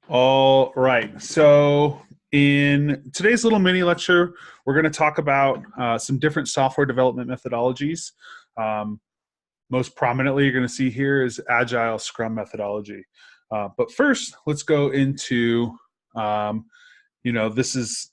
All right. So, in today's little mini lecture, we're going to talk about some different software development methodologies. Um, Most prominently, you're going to see here is Agile Scrum methodology. But first, let's go into, um, this is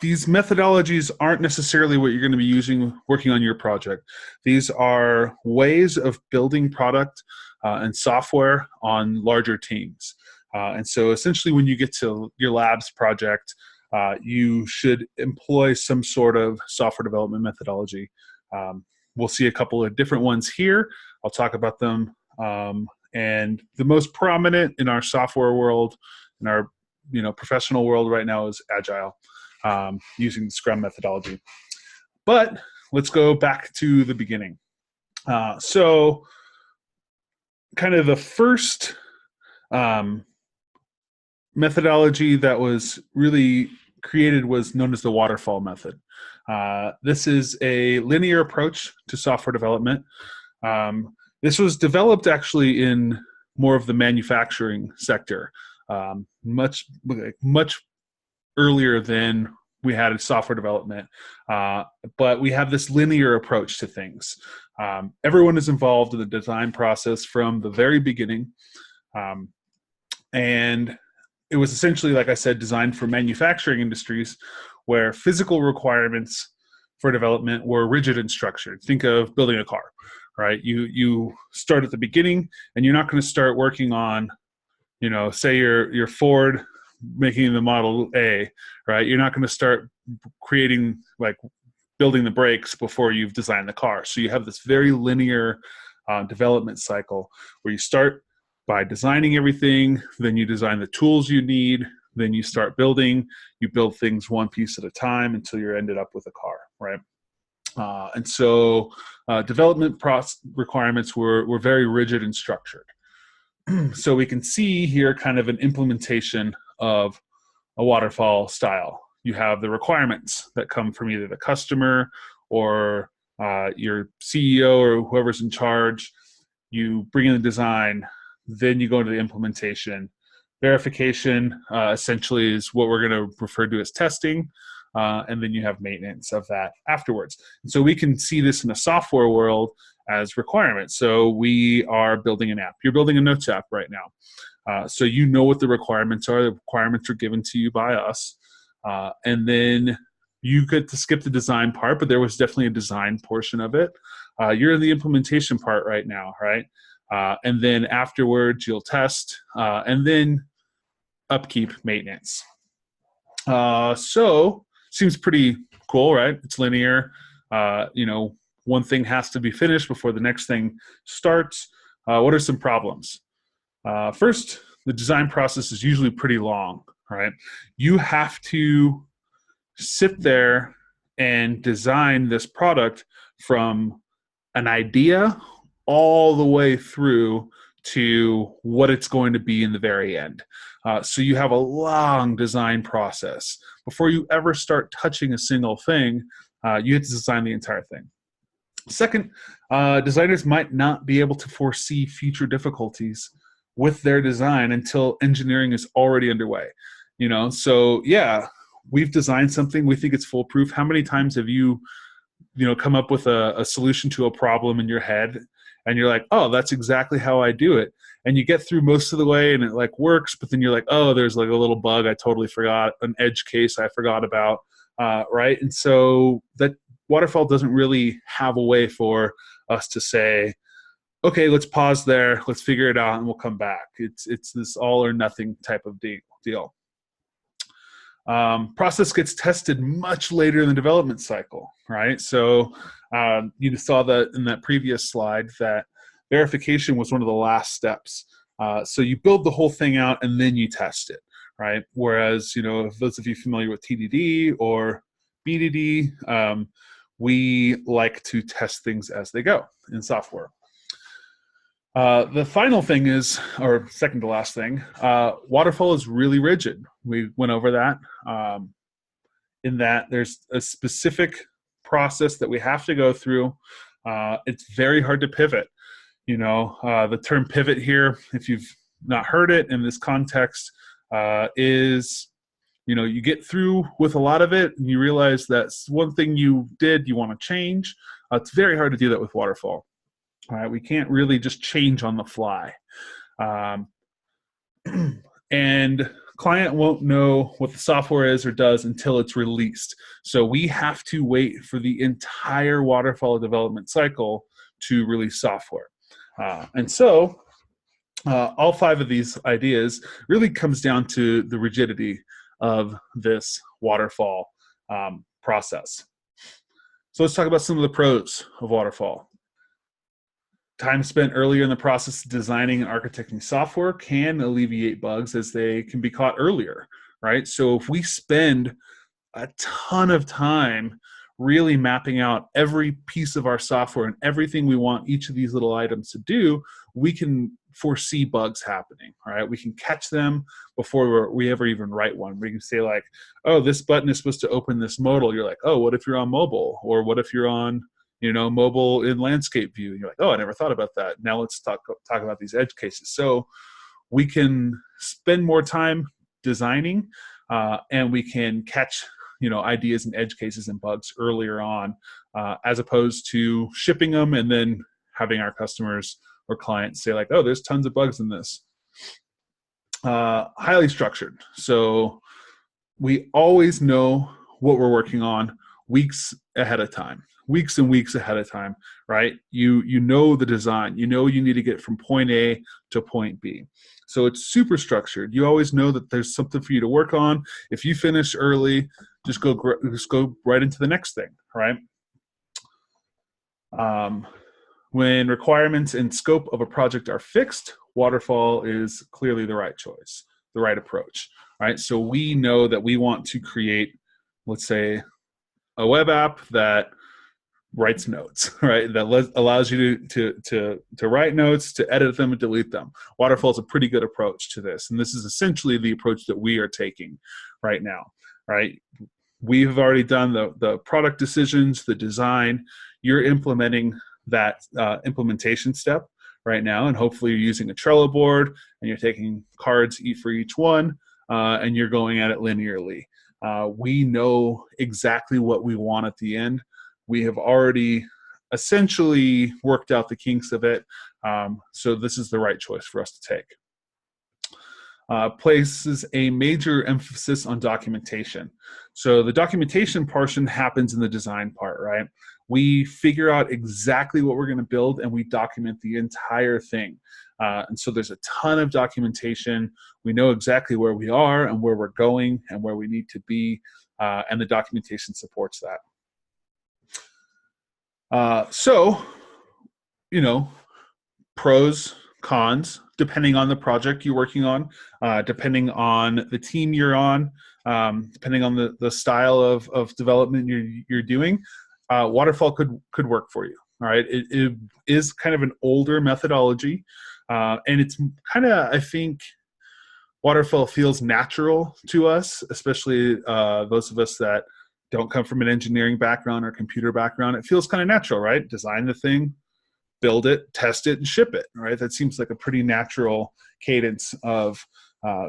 these methodologies aren't necessarily what you're going to be using working on your project. These are ways of building product and software on larger teams. And so essentially, when you get to your labs project, you should employ some sort of software development methodology. Um, we'll see a couple of different ones here. I'll talk about them. And the most prominent in our software world, in our professional world right now, is Agile, using the Scrum methodology. But let's go back to the beginning. So, kind of the first um, methodology that was really created was known as the waterfall method. This is a linear approach to software development. This was developed actually in more of the manufacturing sector, much earlier than we had software development. But we have this linear approach to things. Everyone is involved in the design process from the very beginning. And it was essentially, like I said, designed for manufacturing industries where physical requirements for development were rigid and structured. Think of building a car, right? You start at the beginning, and you're not going to start working on, say you're Ford making the Model A, right? You're not going to start creating, like, building the brakes before you've designed the car. So you have this very linear development cycle where you start by designing everything, then you design the tools you need, then you start building. You build things one piece at a time until you're ended up with a car, right? And so development requirements were very rigid and structured. So we can see here kind of an implementation of a waterfall style. You have the requirements that come from either the customer or your CEO or whoever's in charge. You bring in the design, then you go into the implementation. Verification essentially is what we're going to refer to as testing, and then you have maintenance of that afterwards. And so we can see this in the software world as requirements. So we are building an app. You're building a Notes app right now. So you know what the requirements are. The requirements are given to you by us. And then you get to skip the design part, but there was definitely a design portion of it. You're in the implementation part right now, right? And then afterwards, you'll test, and then upkeep, maintenance. So seems pretty cool, right? It's linear. One thing has to be finished before the next thing starts. What are some problems? First, the design process is usually pretty long, right? You have to sit there and design this product from an idea all the way through to what it's going to be in the very end. So you have a long design process. Before you ever start touching a single thing, you have to design the entire thing. Second, designers might not be able to foresee future difficulties with their design until engineering is already underway. So yeah, we've designed something, we think it's foolproof. How many times have you come up with a solution to a problem in your head, and you're like, oh, that's exactly how I do it, and you get through most of the way and it like works, but then you're like, oh, there's like a little bug I totally forgot, an edge case I forgot about, right? And so that waterfall doesn't really have a way for us to say, okay, let's pause there, let's figure it out, and we'll come back. It's this all or nothing type of deal. Process gets tested much later in the development cycle, right? So you saw that in that previous slide that verification was one of the last steps. So you build the whole thing out and then you test it, right? Whereas, if those of you familiar with TDD or BDD, we like to test things as they go in software. The final thing is, or second to last thing, waterfall is really rigid. We went over that, in that there's a specific process that we have to go through. It's very hard to pivot. The term pivot here, if you've not heard it in this context, is, you get through with a lot of it and you realize that's one thing you did you want to change. It's very hard to do that with waterfall. All right, we can't really just change on the fly. And client won't know what the software is or does until it's released. So we have to wait for the entire waterfall development cycle to release software. And so all 5 of these ideas really comes down to the rigidity of this waterfall process. So let's talk about some of the pros of waterfall. Time spent earlier in the process designing and architecting software can alleviate bugs as they can be caught earlier, right? So if we spend a ton of time really mapping out every piece of our software and everything we want each of these little items to do, we can foresee bugs happening, right? We can catch them before we ever even write one. We can say like, oh, this button is supposed to open this modal. You're like, oh, what if you're on mobile? Or what if you're on mobile in landscape view? And you're like, oh, I never thought about that. Now let's talk about these edge cases. So we can spend more time designing and we can catch ideas and edge cases and bugs earlier on, as opposed to shipping them and then having our customers or clients say like, oh, there's tons of bugs in this. Highly structured. So we always know what we're working on weeks ahead of time. Weeks and weeks ahead of time, right? You know the design. You need to get from point A to point B. So it's super structured. You always know that there's something for you to work on. If you finish early, just go right into the next thing, right? When requirements and scope of a project are fixed, waterfall is clearly the right choice, the right approach, right? So we know that we want to create, let's say, a web app that writes notes, right? That allows you to write notes, to edit them, and delete them. Waterfall is a pretty good approach to this, and this is essentially the approach that we are taking right now, right? We've already done the product decisions, the design. You're implementing that implementation step right now, and hopefully you're using a Trello board, and you're taking cards for each one, and you're going at it linearly. We know exactly what we want at the end. We have already essentially worked out the kinks of it, so this is the right choice for us to take. Places a major emphasis on documentation. So the documentation portion happens in the design part, right? We figure out exactly what we're going to build and we document the entire thing. And so there's a ton of documentation. We know exactly where we are and where we're going and where we need to be, and the documentation supports that. So, pros, cons, depending on the project you're working on, depending on the team you're on, depending on the style of development you're doing, waterfall could work for you. All right, it is kind of an older methodology, and it's kind of, I think, waterfall feels natural to us, especially those of us that don't come from an engineering background or computer background. It feels kind of natural, right? Design the thing, build it, test it, and ship it, right? That seems like a pretty natural cadence of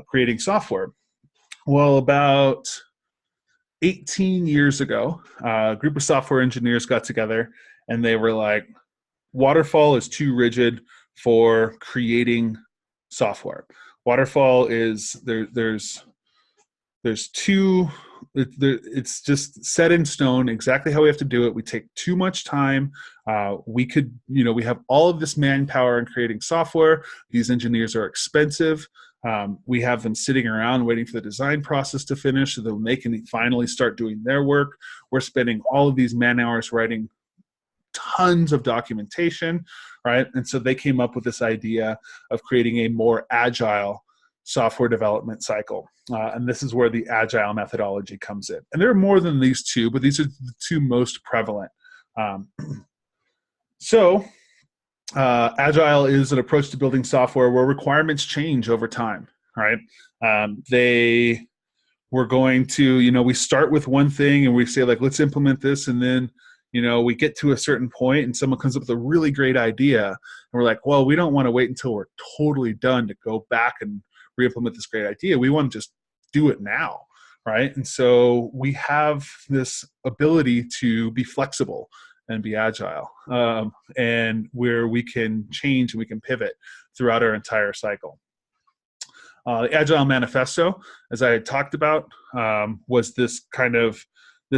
creating software. Well, about 18 years ago, a group of software engineers got together and they were like, waterfall is too rigid for creating software. Waterfall is, it's just set in stone exactly how we have to do it. We take too much time. We have all of this manpower in creating software. These engineers are expensive. We have them sitting around waiting for the design process to finish so that they can finally start doing their work. We're spending all of these man hours writing tons of documentation, right? And so they came up with this idea of creating a more agile software development cycle. And this is where the agile methodology comes in. And there are more than these two, but these are the two most prevalent. Agile is an approach to building software where requirements change over time, right? We're going to, we start with one thing and we say like, let's implement this. And then, we get to a certain point and someone comes up with a really great idea. And we're like, well, we don't want to wait until we're totally done to go back and re-implement this great idea. We want to just do it now, right? And so we have this ability to be flexible and be agile, and where we can change and we can pivot throughout our entire cycle. The Agile Manifesto, as I had talked about, was this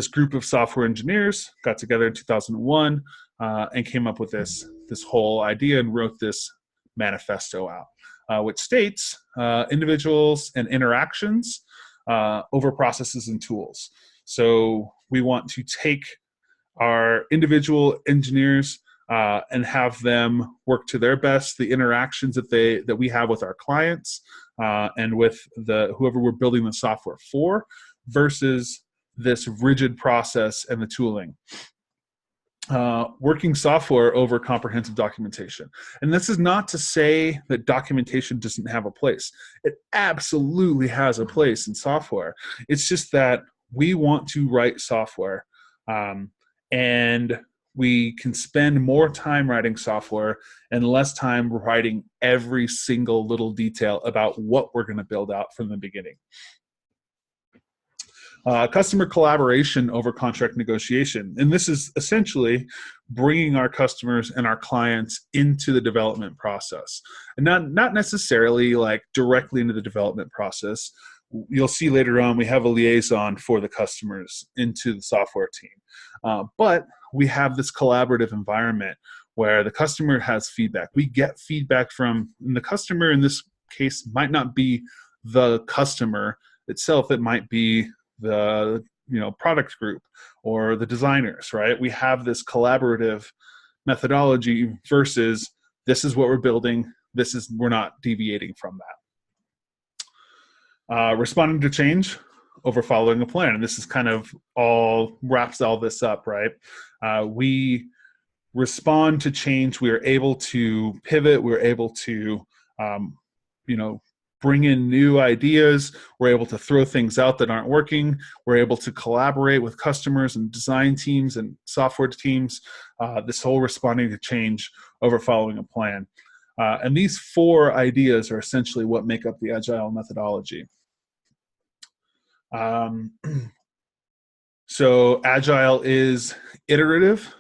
group of software engineers got together in 2001 and came up with this whole idea and wrote this manifesto out, which states individuals and interactions over processes and tools. So we want to take our individual engineers and have them work to their best, the interactions that we have with our clients and with whoever we're building the software for, versus this rigid process and the tooling. Working software over comprehensive documentation. And this is not to say that documentation doesn't have a place. It absolutely has a place in software. It's just that we want to write software, and we can spend more time writing software and less time writing every single little detail about what we're going to build out from the beginning. Customer collaboration over contract negotiation. And this is essentially bringing our customers and our clients into the development process. And not necessarily like directly into the development process. You'll see later on we have a liaison for the customers into the software team. But we have this collaborative environment where the customer has feedback. We get feedback from, and the customer in this case might not be the customer itself. It might be the product group or the designers, right? We have this collaborative methodology versus this is what we're building. We're not deviating from that. Responding to change over following a plan. And this is kind of wraps all this up, right? We respond to change. We are able to pivot. We're able to, bring in new ideas. We're able to throw things out that aren't working. We're able to collaborate with customers and design teams and software teams. This whole responding to change over following a plan. And these 4 ideas are essentially what make up the Agile methodology. So Agile is iterative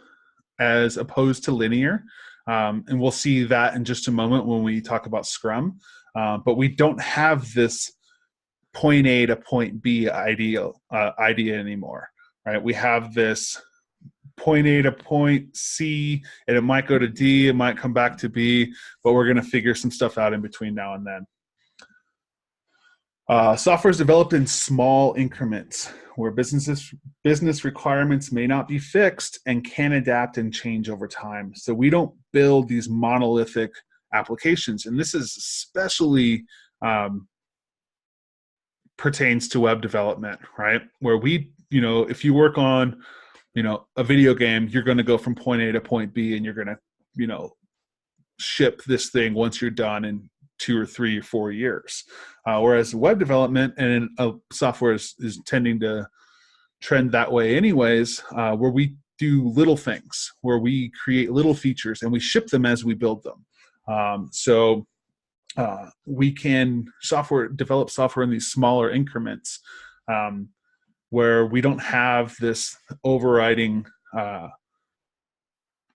as opposed to linear. And we'll see that in just a moment when we talk about Scrum. But we don't have this point A to point B idea anymore, right? We have this point A to point C, and it might go to D, it might come back to B, but we're going to figure some stuff out in between now and then. Software is developed in small increments where business requirements may not be fixed and can adapt and change over time. So we don't build these monolithic applications, and this is especially pertains to web development, right? Where if you work on, a video game, you're going to go from point A to point B, and you're going to, ship this thing once you're done in 2 or 3 or 4 years. Whereas web development and software is tending to trend that way anyways, where we do little things, where we create little features and we ship them as we build them. We can develop software in these smaller increments, where we don't have this overriding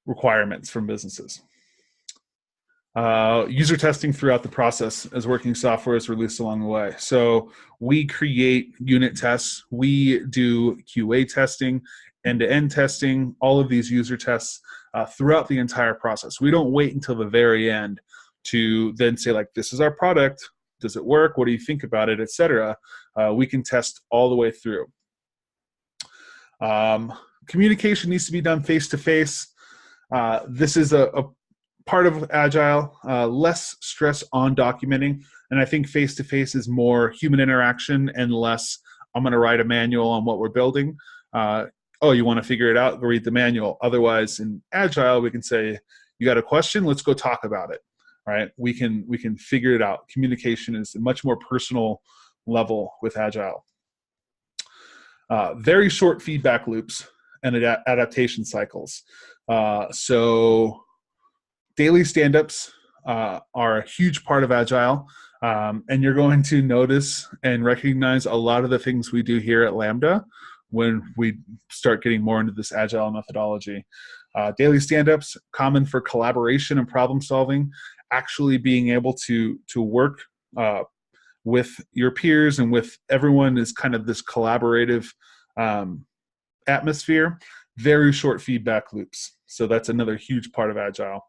requirements from businesses. User testing throughout the process as working software is released along the way. So we create unit tests, we do QA testing, end-to-end testing, all of these user tests throughout the entire process. We don't wait until the very end to then say, like, this is our product, does it work, what do you think about it, etc. We can test all the way through. Communication needs to be done face-to-face. This is a part of Agile, less stress on documenting, and I think face-to-face is more human interaction and less, I'm going to write a manual on what we're building. You want to figure it out, go read the manual. Otherwise, in Agile, we can say, you got a question, let's go talk about it, right? We can figure it out. Communication is a much more personal level with Agile. Very short feedback loops and adaptation cycles. So daily stand-ups are a huge part of Agile. And you're going to notice and recognize a lot of the things we do here at Lambda when we start getting more into this agile methodology. Daily stand-ups, common for collaboration and problem solving, actually being able to work with your peers and with everyone is kind of this collaborative atmosphere. Very short feedback loops. So that's another huge part of agile.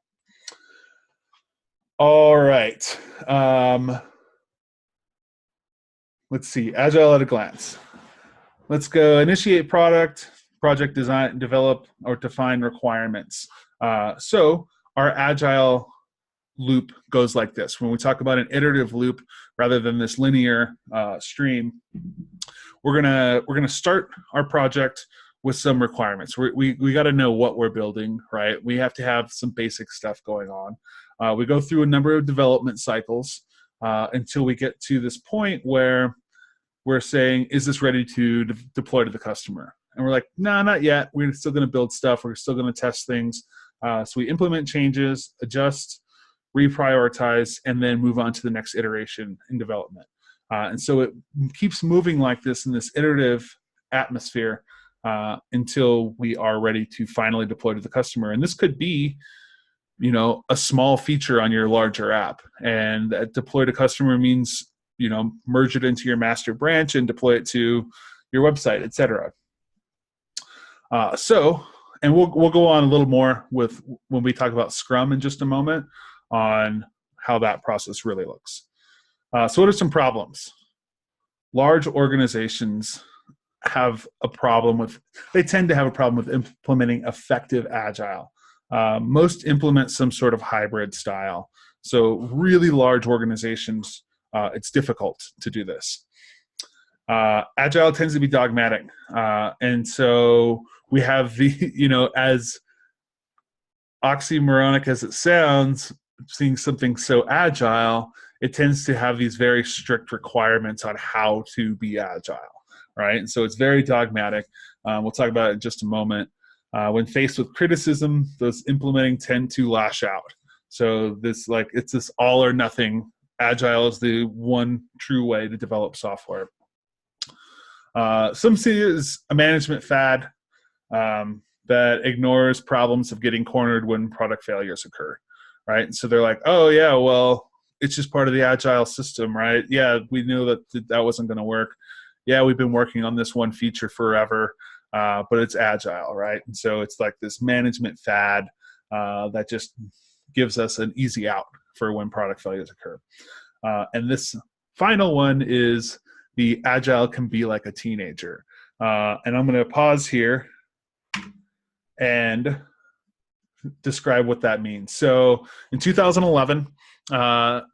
All right. Let's see. Agile at a glance. Let's go initiate project design, develop or define requirements. So our agile loop goes like this. When we talk about an iterative loop rather than this linear stream, we're gonna start our project with some requirements. We got to know what we're building, right? We have to have some basic stuff going on. We go through a number of development cycles until we get to this point where we're saying, is this ready to deploy to the customer? And we're like, no, not yet. We're still going to build stuff. We're still going to test things. So we implement changes, adjust, reprioritize, and then move on to the next iteration in development. And so it keeps moving like this in this iterative atmosphere until we are ready to finally deploy to the customer. And this could be, a small feature on your larger app. And that deploy to customer means, merge it into your master branch and deploy it to your website, et cetera. And we'll go on a little more with when we talk about Scrum in just a moment on how that process really looks. So what are some problems? Large organizations they tend to have a problem with implementing effective agile. Most implement some sort of hybrid style. So really large organizations, it's difficult to do this. Agile tends to be dogmatic. And so we have as oxymoronic as it sounds, seeing something so agile, it tends to have these very strict requirements on how to be agile, right? And so it's very dogmatic. We'll talk about it in just a moment. When faced with criticism, those implementing tend to lash out. So it's this all or nothing. Agile is the one true way to develop software. Some see it as a management fad that ignores problems of getting cornered when product failures occur, right? And so they're like, oh yeah, well, it's just part of the agile system, right? Yeah, we knew that wasn't going to work. Yeah, we've been working on this one feature forever, but it's agile, right? And so it's like this management fad that just gives us an easy out for when product failures occur. And this final one is the agile can be like a teenager. And I'm going to pause here and describe what that means. So in 2011,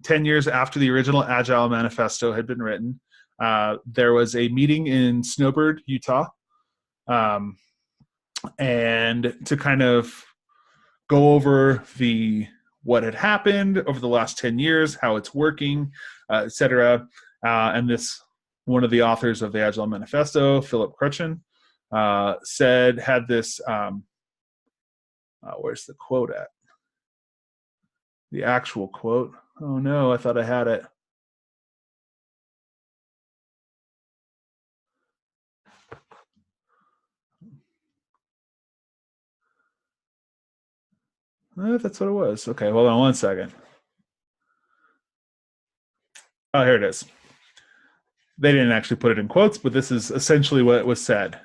10 years after the original Agile Manifesto had been written, there was a meeting in Snowbird, Utah, and to kind of go over what had happened over the last 10 years, how it's working, et cetera. And one of the authors of the Agile Manifesto, Philip Crutchen, had this, where's the quote at? The actual quote. Oh no, I thought I had it. That's what it was. Okay, hold on one second. Oh, here it is. They didn't actually put it in quotes, but this is essentially what was said.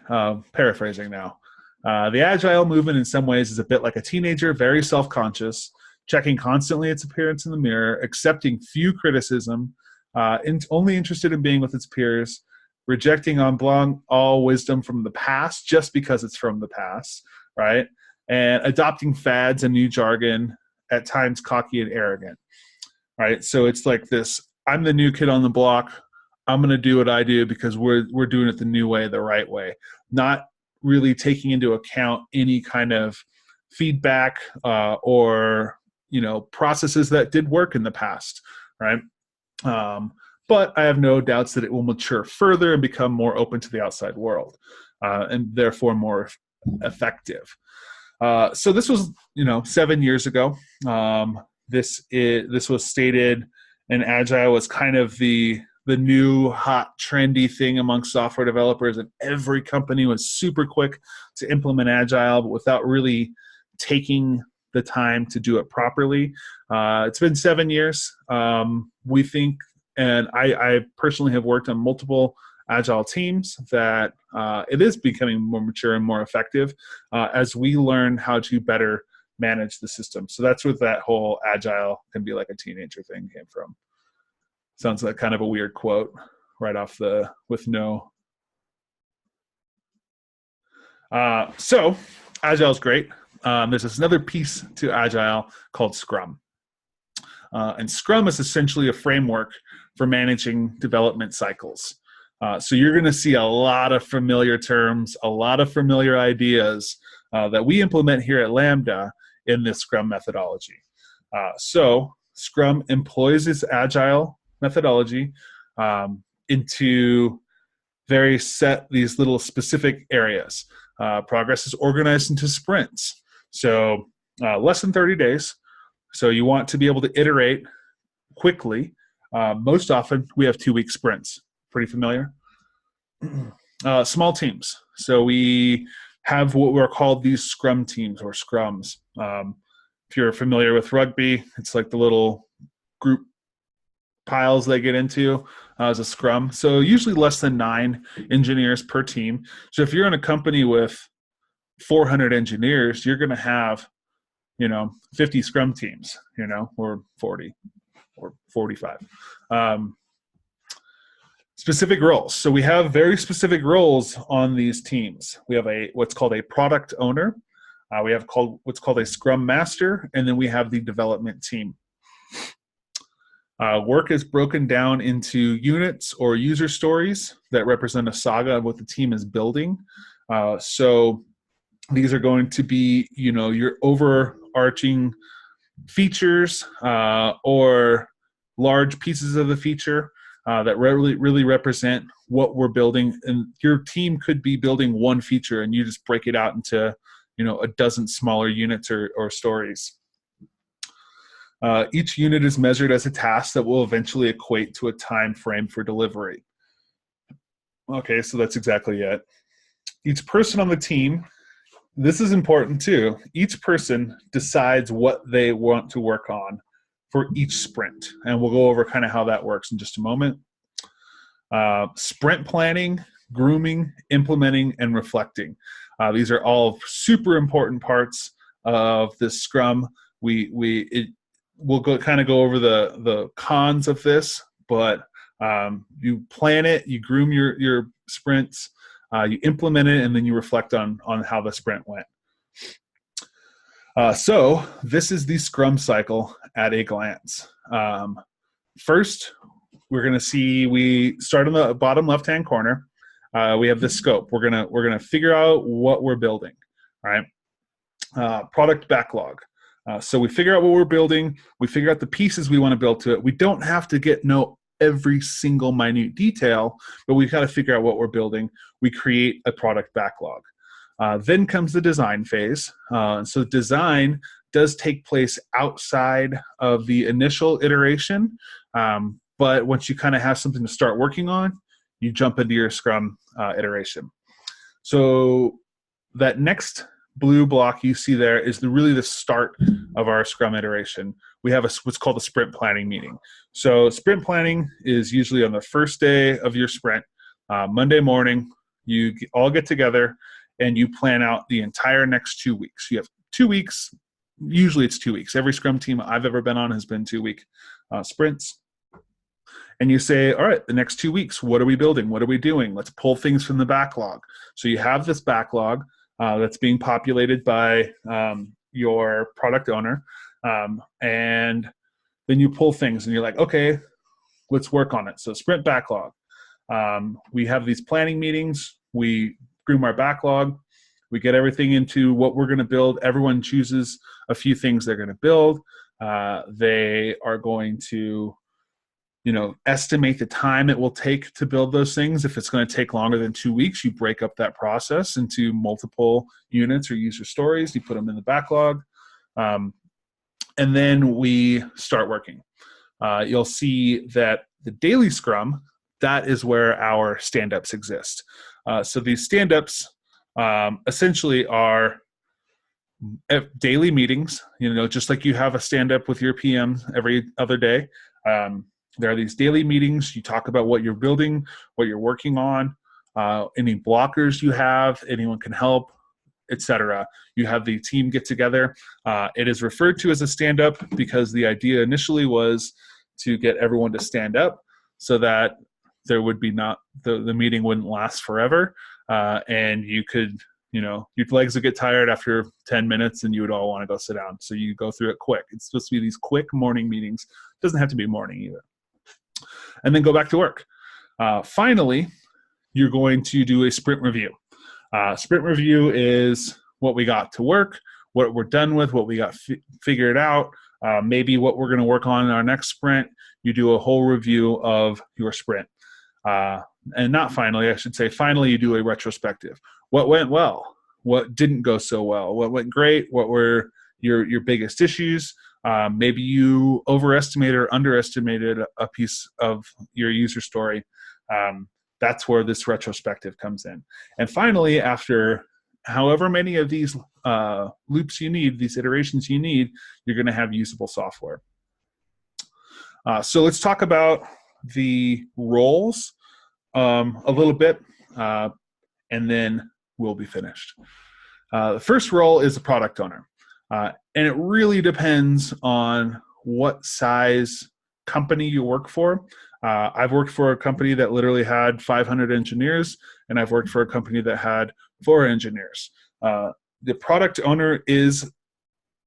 Paraphrasing now. The agile movement in some ways is a bit like a teenager, very self-conscious, checking constantly its appearance in the mirror, accepting few criticism, only interested in being with its peers, rejecting en blanc all wisdom from the past just because it's from the past, right? And adopting fads and new jargon, at times cocky and arrogant, right? So it's like this, I'm the new kid on the block, I'm going to do what I do because we're doing it the new way, the right way, not really taking into account any kind of feedback or processes that did work in the past, right? But I have no doubts that it will mature further and become more open to the outside world, and therefore more effective. So this was 7 years ago. This was stated and Agile was kind of the new hot trendy thing amongst software developers, and every company was super quick to implement Agile, but without really taking the time to do it properly. It's been 7 years. We think, and I personally have worked on multiple Agile teams, that it is becoming more mature and more effective as we learn how to better manage the system. So that's what that whole Agile can be like a teenager thing came from. Sounds like kind of a weird quote right off the with no. So Agile is great. There's this another piece to Agile called Scrum. And Scrum is essentially a framework for managing development cycles. So you're going to see a lot of familiar terms, a lot of familiar ideas that we implement here at Lambda in this Scrum methodology. So Scrum employs its Agile methodology into these little specific areas. Progress is organized into sprints. So less than 30 days. So you want to be able to iterate quickly. Most often we have 2-week sprints. Pretty familiar? Small teams. So we have what we're called these scrum teams or scrums. If you're familiar with rugby, it's like the little group piles they get into as a scrum. So usually less than 9 engineers per team. So if you're in a company with 400 engineers, you're going to have, 50 scrum teams, or 40 or 45. Specific roles. So we have very specific roles on these teams. We have what's called a product owner. We have what's called a scrum master, and then we have the development team. Work is broken down into units or user stories that represent a saga of what the team is building. So these are going to be, your overarching features or large pieces of the feature that really represent what we're building. And your team could be building one feature and you just break it out into, a dozen smaller units or stories. Each unit is measured as a task that will eventually equate to a time frame for delivery. Okay, so that's exactly it. Each person on the team, this is important too, each person decides what they want to work on for each sprint. And we'll go over kind of how that works in just a moment. Sprint planning, grooming, implementing, and reflecting. These are all super important parts of this Scrum. We'll go over the cons of this, but you plan it, you groom your sprints, you implement it, and then you reflect on how the sprint went. So this is the Scrum cycle at a glance. First, we're going to see, we start in the bottom left-hand corner. We have the scope. We're gonna figure out what we're building. All right. Product backlog. So we figure out what we're building. We figure out the pieces we want to build to it. We don't have to know every single minute detail, but we've got to figure out what we're building. We create a product backlog. Then comes the design phase. So design does take place outside of the initial iteration, but once you kind of have something to start working on, you jump into your Scrum iteration. So that next blue block you see there is really the start of our Scrum iteration. We have what's called a sprint planning meeting. So sprint planning is usually on the first day of your sprint. Monday morning, you all get together and you plan out the entire next 2 weeks. You have 2 weeks. Usually it's 2 weeks. Every Scrum team I've ever been on has been 2-week sprints. And you say, all right, the next 2 weeks, what are we building? What are we doing? Let's pull things from the backlog. So you have this backlog that's being populated by your product owner. And then you pull things and you're like, okay, let's work on it. So sprint backlog. We have these planning meetings. We groom our backlog. We get everything into what we're going to build. Everyone chooses a few things they're going to build. They are going to estimate the time it will take to build those things. If it's going to take longer than 2 weeks, you break up that process into multiple units or user stories. You put them in the backlog. And then we start working. you'll see that the daily Scrum, that is where our stand-ups exist. So these stand-ups essentially are daily meetings, just like you have a stand-up with your PM every other day. There are these daily meetings. You talk about what you're building, what you're working on, any blockers you have, anyone can help, etc. You have the team get together. It is referred to as a stand-up because the idea initially was to get everyone to stand up so that there would be not the meeting wouldn't last forever, and you could, your legs would get tired after 10 minutes and you would all want to go sit down. So you go through it quick. It's supposed to be these quick morning meetings. It doesn't have to be morning either. And then go back to work. Finally, you're going to do a sprint review. Sprint review is what we got to work, what we're done with, what we got figured out, maybe what we're going to work on in our next sprint. You do a whole review of your sprint. And not finally, I should say, finally you do a retrospective. What went well? What didn't go so well? What went great? What were your biggest issues? Maybe you overestimated or underestimated a piece of your user story. That's where this retrospective comes in. And finally, after however many of these loops you need, these iterations you need, you're going to have usable software. So let's talk about the roles a little bit, and then we'll be finished. The first role is the product owner. And it really depends on what size company you work for. I've worked for a company that literally had 500 engineers, and I've worked for a company that had 4 engineers. The product owner is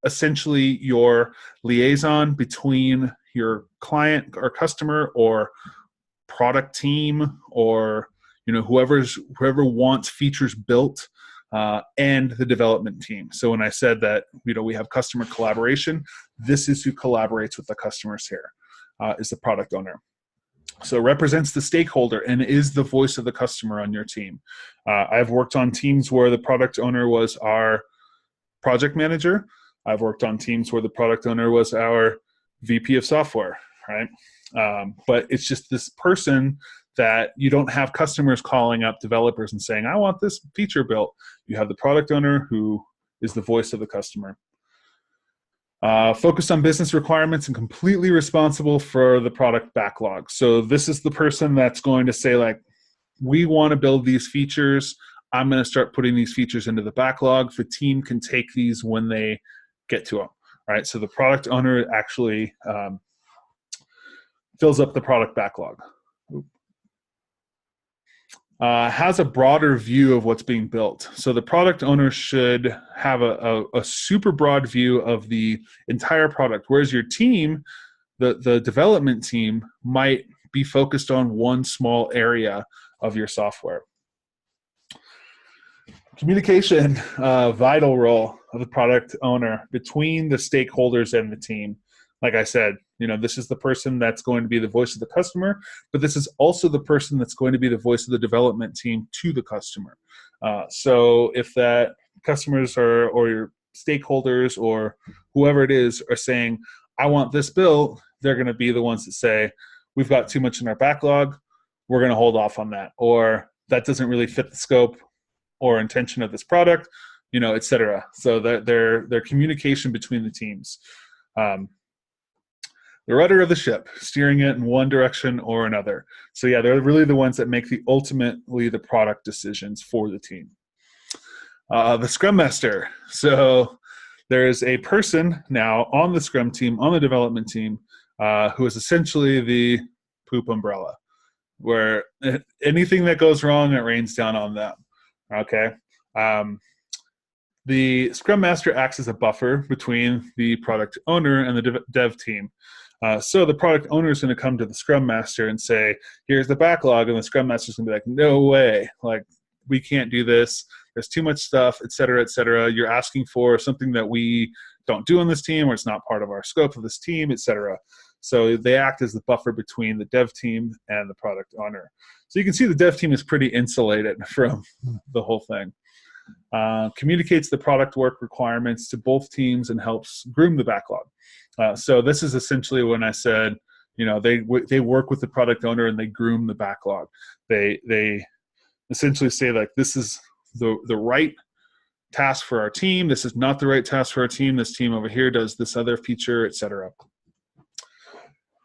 essentially your liaison between your client or customer or product team or whoever wants features built, and the development team. So when I said that we have customer collaboration, this is who collaborates with the customers here, is the product owner. So it represents the stakeholder and is the voice of the customer on your team. I've worked on teams where the product owner was our project manager. I've worked on teams where the product owner was our VP of software, right? But it's just this person that you don't have customers calling up developers and saying, I want this feature built. You have the product owner who is the voice of the customer. Focused on business requirements and completely responsible for the product backlog. So this is the person that's going to say, like, we want to build these features. I'm going to start putting these features into the backlog. The team can take these when they get to them, right? So the product owner actually fills up the product backlog. Has a broader view of what's being built. So the product owner should have a super broad view of the entire product, whereas your team, the development team, might be focused on one small area of your software. Communication, vital role of the product owner between the stakeholders and the team. Like I said, this is the person that's going to be the voice of the customer, but this is also the person that's going to be the voice of the development team to the customer. So if that customers or your stakeholders or whoever it is are saying, I want this built, they're going to be the ones that say, we've got too much in our backlog, we're going to hold off on that. Or that doesn't really fit the scope or intention of this product, et cetera. So their communication between the teams. The rudder of the ship, steering it in one direction or another. So yeah, they're really the ones that make ultimately the product decisions for the team. The Scrum Master. So there is a person now on the Scrum team, on the development team, who is essentially the poop umbrella, where anything that goes wrong, it rains down on them. Okay. The Scrum Master acts as a buffer between the product owner and the dev team. So the product owner is going to come to the Scrum Master and say, here's the backlog, and the Scrum Master is going to be like, no way, like, we can't do this, there's too much stuff, et cetera, et cetera. You're asking for something that we don't do on this team, or it's not part of our scope of this team, et cetera. So they act as the buffer between the dev team and the product owner. So you can see the dev team is pretty insulated from the whole thing. Communicates the product work requirements to both teams and helps groom the backlog. So this is essentially when I said they work with the product owner and they groom the backlog. They essentially say, like, this is the right task for our team. This is not the right task for our team. This team over here does this other feature, etc.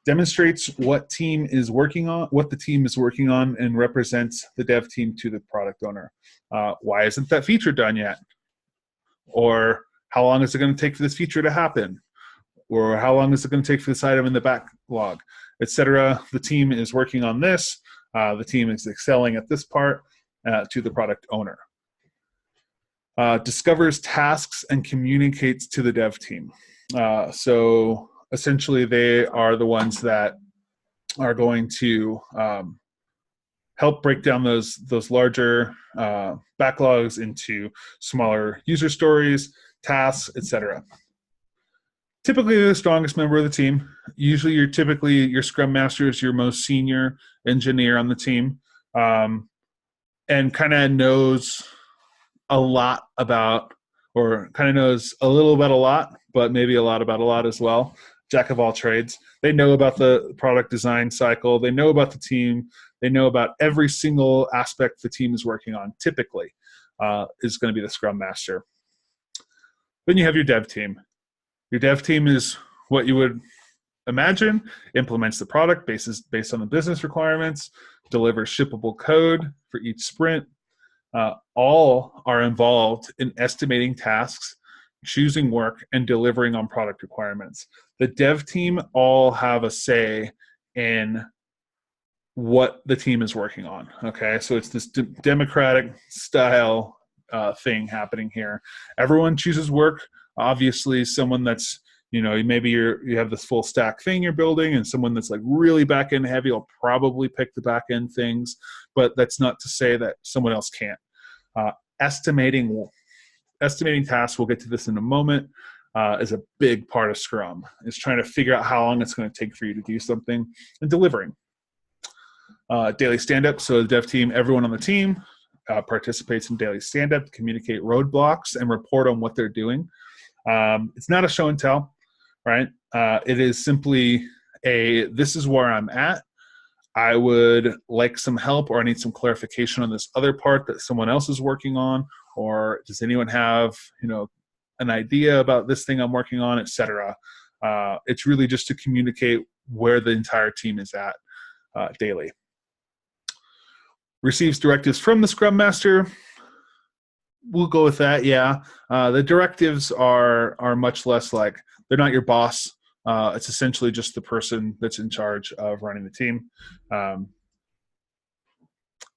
Demonstrates what the team is working on, and represents the dev team to the product owner. Why isn't that feature done yet? Or how long is it going to take for this feature to happen? Or how long is it going to take for this item in the backlog, etc. The team is working on this. The team is excelling at this part, to the product owner. Discovers tasks and communicates to the dev team. So essentially, they are the ones that are going to help break down those larger backlogs into smaller user stories, tasks, etc. Typically, they're the strongest member of the team. Usually, your Scrum Master is your most senior engineer on the team, and kind of knows a lot about, or kind of knows a little about a lot, but maybe a lot about a lot as well. Jack of all trades. They know about the product design cycle. They know about the team. They know about every single aspect the team is working on. Typically, is going to be the Scrum Master. Then you have your dev team. Your dev team is what you would imagine, implements the product based on the business requirements, delivers shippable code for each sprint. All are involved in estimating tasks, choosing work, and delivering on product requirements. The dev team all have a say in what the team is working on. Okay, so it's this democratic style thing happening here. Everyone chooses work. Obviously, someone that's, maybe you have this full stack thing you're building, and someone that's like really back end heavy will probably pick the back end things, but that's not to say that someone else can't. Estimating tasks, we'll get to this in a moment, is a big part of Scrum. Is trying to figure out how long it's going to take for you to do something, and delivering. Daily stand-up, so the dev team, everyone on the team participates in daily stand-up to communicate roadblocks and report on what they're doing. It's not a show and tell, right? It is simply this is where I'm at. I would like some help, or I need some clarification on this other part that someone else is working on, or does anyone have, an idea about this thing I'm working on, etc. It's really just to communicate where the entire team is at daily. Receives directives from the Scrum Master. We'll go with that, yeah. The directives are much less like, they're not your boss. It's essentially just the person that's in charge of running the team.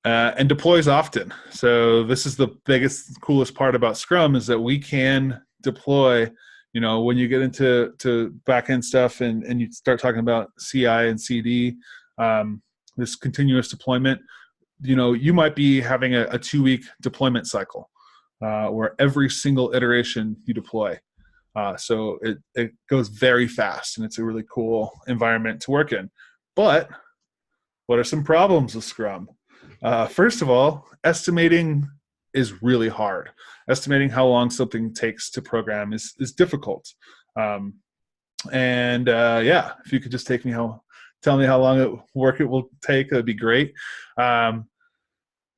And deploys often. So this is the biggest, coolest part about Scrum, is that we can deploy, when you get into back-end stuff and you start talking about CI and CD, this continuous deployment, you might be having a 2-week deployment cycle where every single iteration you deploy. So it goes very fast, and it's a really cool environment to work in. But what are some problems with Scrum? First of all, estimating is really hard. Estimating how long something takes to program is difficult. If you could just tell me how long work it will take, that'd be great.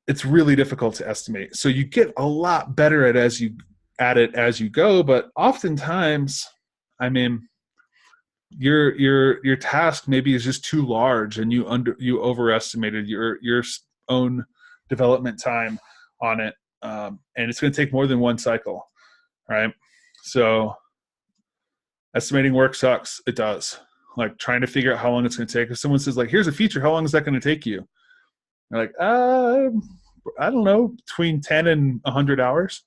It's really difficult to estimate. So you get a lot better at it as you go, but oftentimes, your task maybe is just too large, and you overestimated your own development time on it, and it's going to take more than one cycle, right? So estimating work sucks. It does. Like trying to figure out how long it's going to take. If someone says, like, here's a feature, how long is that going to take you? You're like, I don't know, between 10 and 100 hours.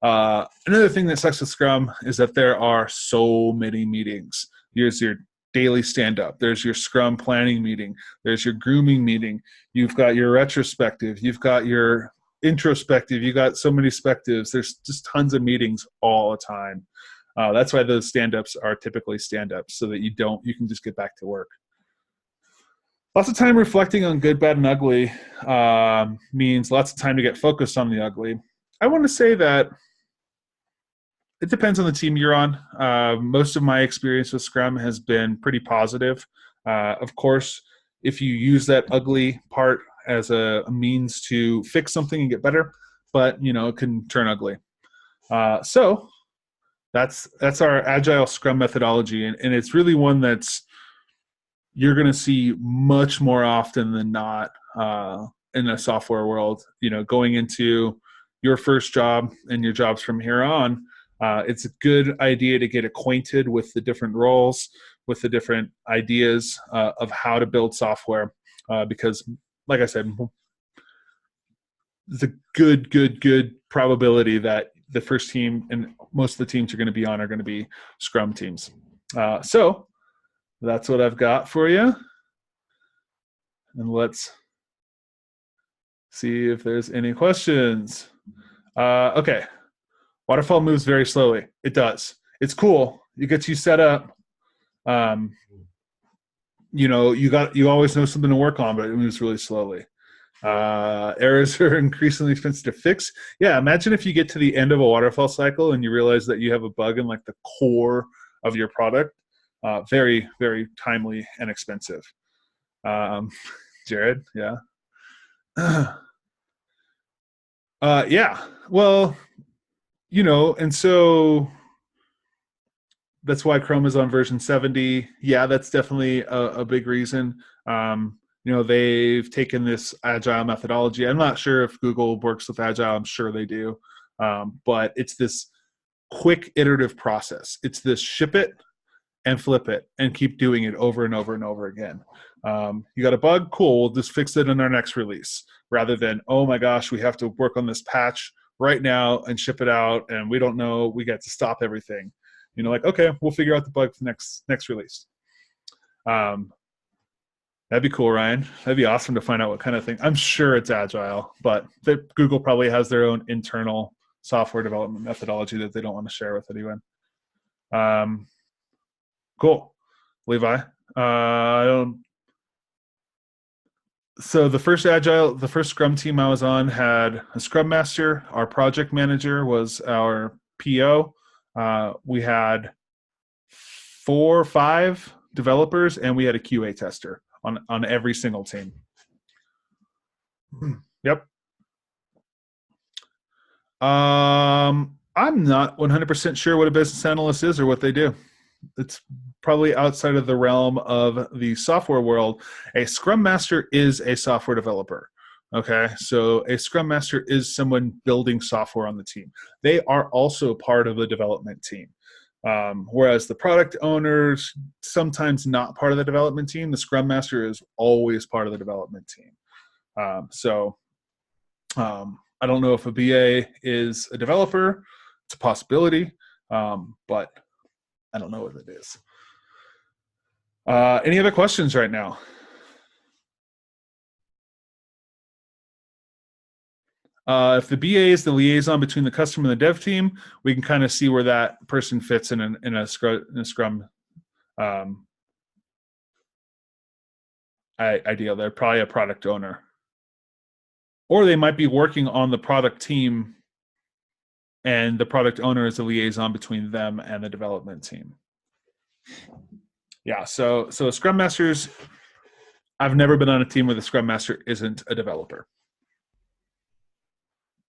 Another thing that sucks with Scrum is that there are so many meetings. There's your daily stand-up. There's your Scrum planning meeting. There's your grooming meeting. You've got your retrospective. You've got your introspective. You got so many spectives. There's just tons of meetings all the time. That's why those stand-ups are typically stand-ups, so that you can just get back to work. Lots of time reflecting on good, bad, and ugly means lots of time to get focused on the ugly. I want to say that it depends on the team you're on. Most of my experience with Scrum has been pretty positive. Of course, if you use that ugly part as a means to fix something and get better, but it can turn ugly. So that's our agile Scrum methodology, and it's really one that's you're going to see much more often than not in the software world. Going into your first job and your jobs from here on, it's a good idea to get acquainted with the different roles, with the different ideas of how to build software, because, like I said, there's a good probability that the first team and most of the teams you're going to be on are going to be Scrum teams. So that's what I've got for you. And let's see if there's any questions. Okay. Waterfall moves very slowly. It does. It's cool. It gets you set up. You always know something to work on, but it moves really slowly. Errors are increasingly expensive to fix. Yeah, imagine if you get to the end of a waterfall cycle and you realize that you have a bug in like the core of your product. Very, very timely and expensive. Jared, yeah. Yeah, well, and so that's why Chrome is on version 70. Yeah, that's definitely a big reason. They've taken this agile methodology. I'm not sure if Google works with agile. I'm sure they do. But it's this quick iterative process. It's this ship it and flip it and keep doing it over and over and over again. You got a bug? Cool. We'll just fix it in our next release, rather than, oh my gosh, we have to work on this patch right now and ship it out, and we don't know. We got to stop everything. Okay, we'll figure out the bug for next release. That'd be cool, Ryan. That'd be awesome to find out what kind of thing. I'm sure it's agile, but Google probably has their own internal software development methodology that they don't want to share with anyone. Cool. Levi. So the first Scrum team I was on had a Scrum Master. Our project manager was our PO. We had 4 or 5 developers, and we had a QA tester on every single team. Yep. I'm not 100% sure what a business analyst is or what they do. It's probably outside of the realm of the software world. A Scrum Master is a software developer. Okay, so a Scrum Master is someone building software on the team. They are also part of the development team. Whereas the product owners, sometimes not part of the development team, the Scrum Master is always part of the development team. I don't know if a BA is a developer. It's a possibility, but I don't know what it is. Any other questions right now? If the BA is the liaison between the customer and the dev team, we can kind of see where that person fits in a Scrum idea. They're probably a product owner. Or they might be working on the product team, and the product owner is the liaison between them and the development team. Yeah, so Scrum Masters, I've never been on a team where the Scrum Master isn't a developer.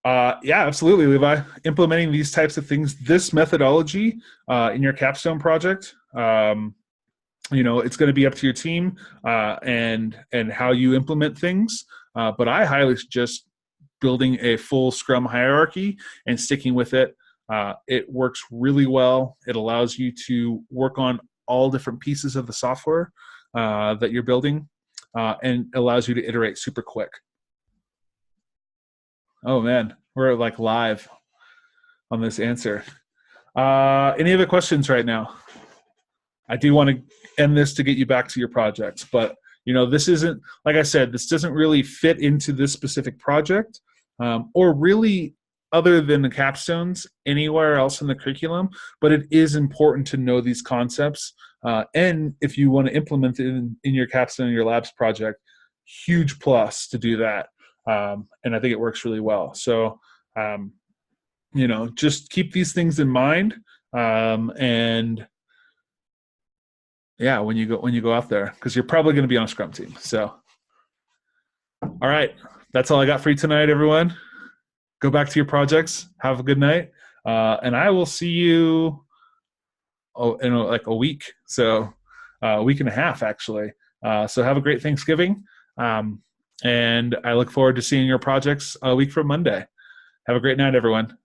Yeah, absolutely, Levi. Implementing these types of things, this methodology in your capstone project, it's going to be up to your team and how you implement things. But I highly suggest building a full Scrum hierarchy and sticking with it. It works really well. It allows you to work on all different pieces of the software that you're building and allows you to iterate super quick. Oh man, we're like live on this answer. Any other questions right now? I do want to end this to get you back to your projects, but this isn't, like I said, this doesn't really fit into this specific project or really other than the capstones anywhere else in the curriculum, but it is important to know these concepts. And if you want to implement it in your capstone, your labs project, huge plus to do that. And I think it works really well. So, just keep these things in mind and Yeah, when you go out there, because you're probably going to be on a scrum team. So, all right, that's all I got for you tonight, everyone. Go back to your projects. Have a good night, and I will see you in like a week. So, a week and a half actually. So have a great Thanksgiving, and I look forward to seeing your projects a week from Monday. Have a great night, everyone.